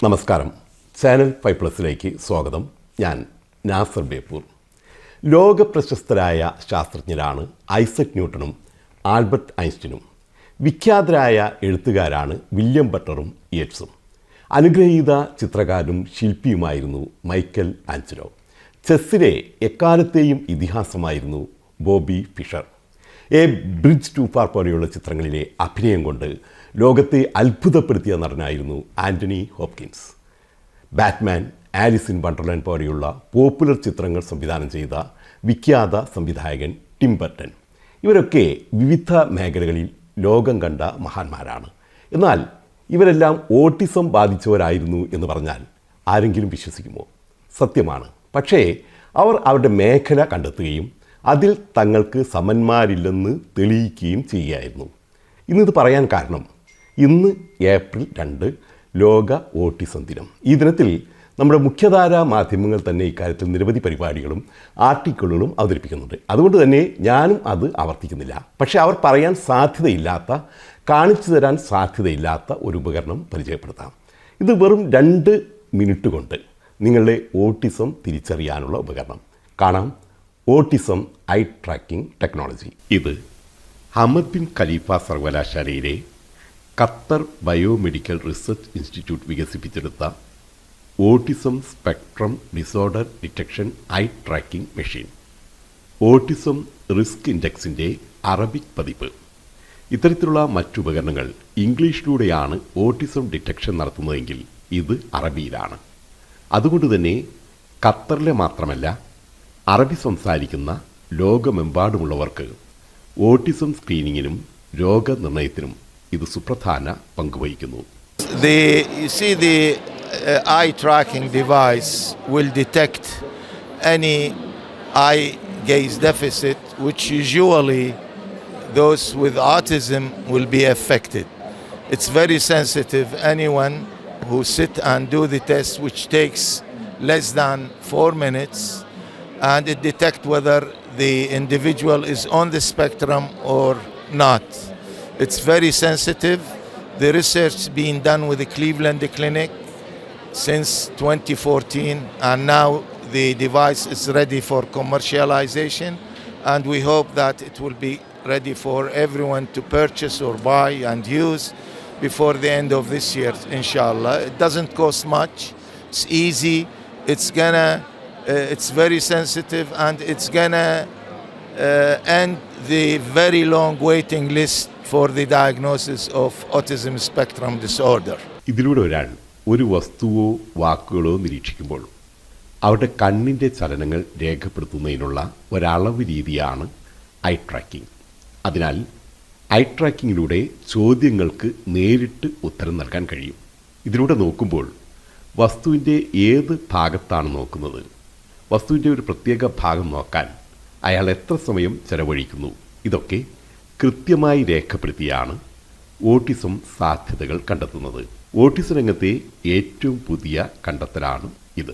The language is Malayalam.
നമസ്കാരം. ചാനൽ 5+ലേക്ക് സ്വാഗതം. ഞാൻ നാസർ ബേപ്പൂർ. ലോകപ്രശസ്തരായ ശാസ്ത്രജ്ഞരാണ് ഐസക് ന്യൂട്ടനും ആൽബർട്ട് ഐൻസ്റ്റീനും. വിഖ്യാതരായ എഴുത്തുകാരാണ് വില്യം ബട്ട്ലറും യേറ്റ്സും. അനുഗ്രഹീത ചിത്രകാരനും ശില്പിയുമായിരുന്നു മൈക്കൽ ആഞ്ചലോ. ചെസ്സിലെ എക്കാലത്തെയും ഇതിഹാസമായിരുന്നു Bobby Fischer. A bridge too far പോലെയുള്ള ചിത്രങ്ങളിലെ അഭിനയം കൊണ്ട് ലോകത്തെ അത്ഭുതപ്പെടുത്തിയ നടനായിരുന്നു Anthony Hopkins. Batman, Alice in Wonderland പോലെയുള്ള പോപ്പുലർ ചിത്രങ്ങൾ സംവിധാനം ചെയ്ത വിഖ്യാത സംവിധായകൻ ടിം ബർട്ടൺ. ഇവരൊക്കെ വിവിധ മേഖലകളിൽ ലോകം കണ്ട മഹാന്മാരാണ്. എന്നാൽ ഇവരെല്ലാം ഓട്ടിസം ബാധിച്ചവരായിരുന്നു എന്ന് പറഞ്ഞാൽ ആരെങ്കിലും വിശ്വസിക്കുമോ? സത്യമാണ്. പക്ഷേ അവർ അവരുടെ മേഖല കണ്ടെത്തുകയും അതിൽ തങ്ങൾക്ക് സമന്മാരില്ലെന്ന് തെളിയിക്കുകയും ചെയ്യുകയായിരുന്നു. ഇന്നിത് പറയാൻ കാരണം, ഇന്ന് ഏപ്രിൽ 2 ലോക ഓട്ടിസം ദിനം. ഈ ദിനത്തിൽ നമ്മുടെ മുഖ്യധാരാ മാധ്യമങ്ങൾ തന്നെ ഇക്കാര്യത്തിൽ നിരവധി പരിപാടികളും ആർട്ടിക്കിളുകളും അവതരിപ്പിക്കുന്നുണ്ട്. അതുകൊണ്ട് തന്നെ ഞാനും അത് ആവർത്തിക്കുന്നില്ല. പക്ഷേ അവർ പറയാൻ സാധ്യതയില്ലാത്ത, കാണിച്ചു തരാൻ സാധ്യതയില്ലാത്ത ഒരു ഉപകരണം പരിചയപ്പെടുത്താം. ഇത് വെറും 2 മിനിറ്റ് കൊണ്ട് നിങ്ങളുടെ ഓട്ടിസം തിരിച്ചറിയാനുള്ള ഉപകരണം. കാണാം. Autism eye tracking technology. ഇത് ഹമദ് ബിൻ ഖലീഫ സർവകലാശാലയിലെ ഖത്തർ ബയോമെഡിക്കൽ റിസർച്ച് ഇൻസ്റ്റിറ്റ്യൂട്ട് വികസിപ്പിച്ചെടുത്ത autism spectrum disorder detection eye tracking machine. Autism risk ഇൻഡെക്സിൻ്റെ അറബിക് പതിപ്പ്. ഇത്തരത്തിലുള്ള മറ്റുപകരണങ്ങൾ ഇംഗ്ലീഷിലൂടെയാണ് ഓട്ടിസം ഡിറ്റക്ഷൻ നടത്തുന്നതെങ്കിൽ ഇത് അറബിയിലാണ്. അതുകൊണ്ട് തന്നെ ഖത്തറിലെ മാത്രമല്ല, അറബി സംസാരിക്കുന്ന ലോകമെമ്പാടുമുള്ളവർക്ക് ഓട്ടിസം സ്ക്രീനിങ്ങിനും രോഗനിർണയത്തിനും ഇത് സുപ്രധാന പങ്കുവഹിക്കുന്നു. The eye tracking device will detect any eye gaze deficit, which usually those with autism will be affected. It's very sensitive. Anyone who sit and do the test, which takes less than 4 minutes, and it detects whether the individual is on the spectrum or not. It's very sensitive. The research being done with the Cleveland Clinic since 2014, and now the device is ready for commercialization, and we hope that it will be ready for everyone to purchase or buy and use before the end of this year, inshallah. It doesn't cost much. It's easy. It's very sensitive, and it's gonna end the very long waiting list for the diagnosis of autism spectrum disorder. ഇതിലൂടെ ഒരാൾ ഒരു വസ്തുവോ വാക്കുകളോ നിരീക്ഷിക്കുമ്പോൾ അവരുടെ കണ്ണിൻ്റെ ചലനങ്ങൾ രേഖപ്പെടുത്തുന്നതിനുള്ള ഒരളവ് രീതിയാണ് ഐ ട്രാക്കിംഗ്. അതിനാൽ ഐ ട്രാക്കിങ്ങിലൂടെ ചോദ്യങ്ങൾക്ക് നേരിട്ട് ഉത്തരം നൽകാൻ കഴിയും. ഇതിലൂടെ നോക്കുമ്പോൾ വസ്തുവിൻ്റെ ഏത് ഭാഗത്താണ് നോക്കുന്നത്, വസ്തുവിൻ്റെ ഒരു പ്രത്യേക ഭാഗം നോക്കാൻ അയാൾ എത്ര സമയം ചെലവഴിക്കുന്നു, ഇതൊക്കെ കൃത്യമായി രേഖപ്പെടുത്തിയാണ് ഓട്ടിസം സാധ്യതകൾ കണ്ടെത്തുന്നത്. ഓട്ടിസം രംഗത്തെ ഏറ്റവും പുതിയ കണ്ടെത്തലാണ് ഇത്.